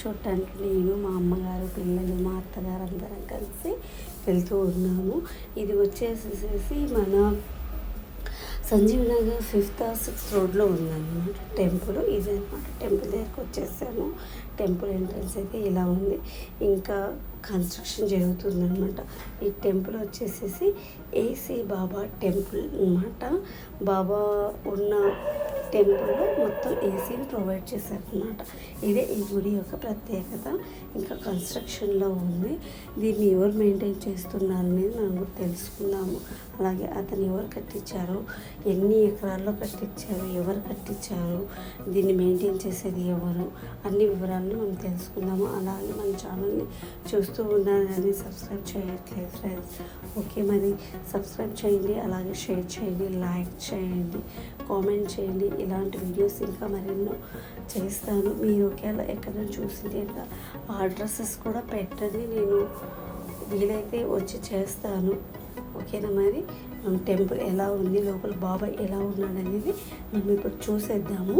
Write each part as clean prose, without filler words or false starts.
చూడటానికి నేను మా అమ్మగారు పిల్లలు మా అత్తగారు అందరం కలిసి వెళ్తూ ఉన్నాము. ఇది వచ్చేసేసి మన Sanjeev Nagar 5th or 6th రోడ్లో ఉందన్నమాట టెంపుల్. ఇది అనమాట టెంపుల్ దగ్గరికి వచ్చేసాము. టెంపుల్ ఎంట్రన్స్ అయితే ఇలా ఉంది. ఇంకా కన్స్ట్రక్షన్ జరుగుతుందన్నమాట. ఈ టెంపుల్ వచ్చేసేసి ఏసీ బాబా టెంపుల్ అన్నమాట. బాబా ఉన్న టెంపుల్లో మొత్తం ఏసీని ప్రొవైడ్ చేశారనమాట. ఇదే ఈ గుడి యొక్క ప్రత్యేకత. ఇంకా కన్స్ట్రక్షన్లో ఉంది. దీన్ని ఎవరు మెయింటైన్ చేస్తున్నారనేది మనం కూడా తెలుసుకుందాము. అలాగే అతను ఎవరు కట్టించారు, ఎన్ని ఎకరాల్లో కట్టించారు, ఎవరు కట్టించారు, దీన్ని మెయింటైన్ చేసేది ఎవరు, అన్ని వివరాలను మనం తెలుసుకుందాము. అలాగే మన ఛానల్ని చూస్తూ ఉన్నారని సబ్స్క్రైబ్ చేయట్లేదు ఫ్రెండ్స్. ఓకే, మరి సబ్స్క్రైబ్ చేయండి, అలాగే షేర్ చేయండి, లైక్ చేయండి, కామెంట్ చేయండి. ఇలాంటి వీడియోస్ ఇంకా మరెన్నో చేస్తాను. మీరు ఒకవేళ ఎక్కడైనా చూసింటే ఆ అడ్రస్సెస్ కూడా పెట్టండి, నేను వీలైతే వచ్చి చేస్తాను. ఓకేనా? మరి టెంపుల్ ఎలా ఉంది, లోపల బాబాయ్ ఎలా ఉన్నాడు అనేది మనం ఇప్పుడు చూసేద్దాము.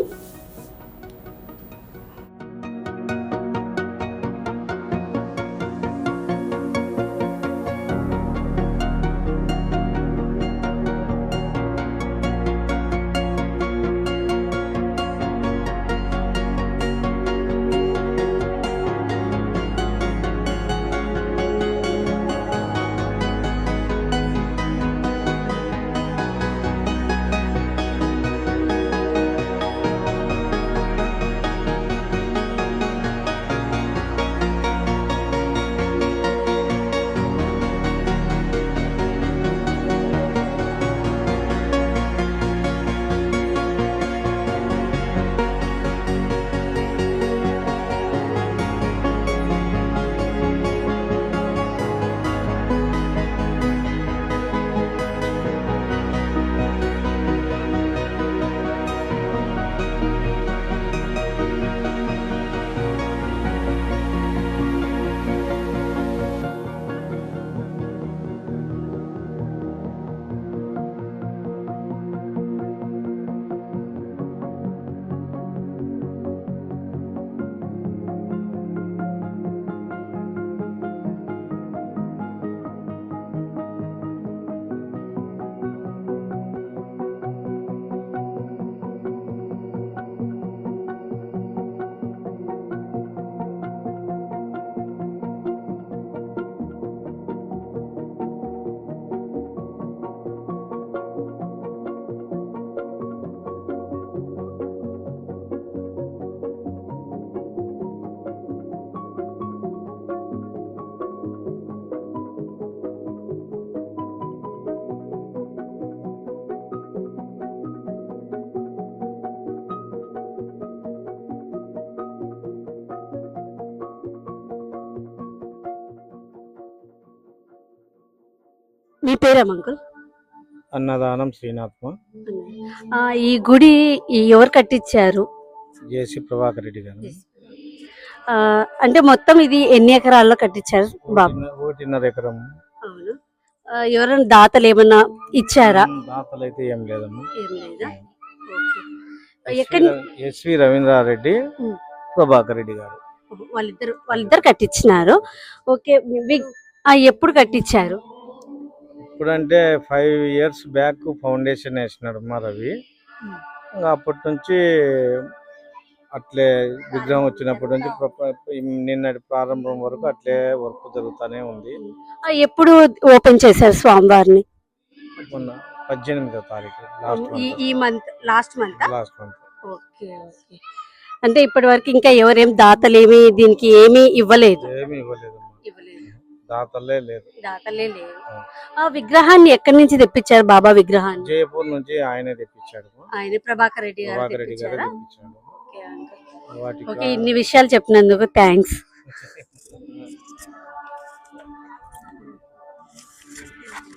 మీ పేరేం అంకుల్? అన్నదానం శ్రీనాథ్మ. ఈ గుడి ఎవరు కట్టించారు? జేసీ ప్రభాకర్ రెడ్డి గారు. అంటే మొత్తం ఇది ఎన్ని ఎకరాల్లో కట్టించారు బాబు? 1.5 ఎకరం. అవును. ఎవరైనా దాతలు ఏమన్నా ఇచ్చారా? దాతలు అయితే ఏం లేదమ్మా. ఏం లేదా? ఎస్వి రవీంద్రారెడ్డి, ప్రభాకర్ రెడ్డి గారు వాళ్ళిద్దరు కట్టించినారు. ఓకే, ఎప్పుడు కట్టించారు? ఇప్పుడంటే 5 years బ్యాక్ ఫౌండేషన్ వేసినాడు మా రవి. ఇంకా అప్పటి నుంచి అట్లే విగ్రహం వచ్చినప్పటి నుంచి నిన్నటి ప్రారంభం వరకు అట్లే వర్క్ జరుగుతూనే ఉంది. ఎప్పుడు ఓపెన్ చేశారు స్వామివారిని? మొన్న 18వ తారీఖు లాస్ట్ మంత్. ఓకే. అంటే ఇప్పటి వరకు ఇంకా ఎవరేం దాతలేమి దీనికి ఏమీ ఇవ్వలేదు? ఏమీ ఇవ్వలేదు, దాతలే లేదు. ఆ విగ్రహాన్ని ఎక్కడి నుంచి తెప్పించారు బాబా విగ్రహాన్ని? జయపూర్ నుంచి ఆయనే తెప్పించాడు. ఆయన ప్రభాకర్ రెడ్డి గారు తెప్పించాడు. ఓకే, ఇన్ని విషయాలు చెప్పినందుకు థ్యాంక్స్.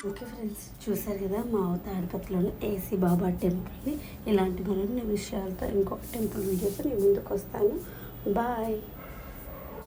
ఓకే ఫ్రెండ్స్, చూసారు కదా మా తాడిపత్రిలోని ఏసీ బాబా టెంపుల్ని. ఇలాంటి మరిన్ని విషయాలతో ఇంకొక టెంపుల్ వీడియోతో నేను ముందుకు వస్తాను. బాయ్.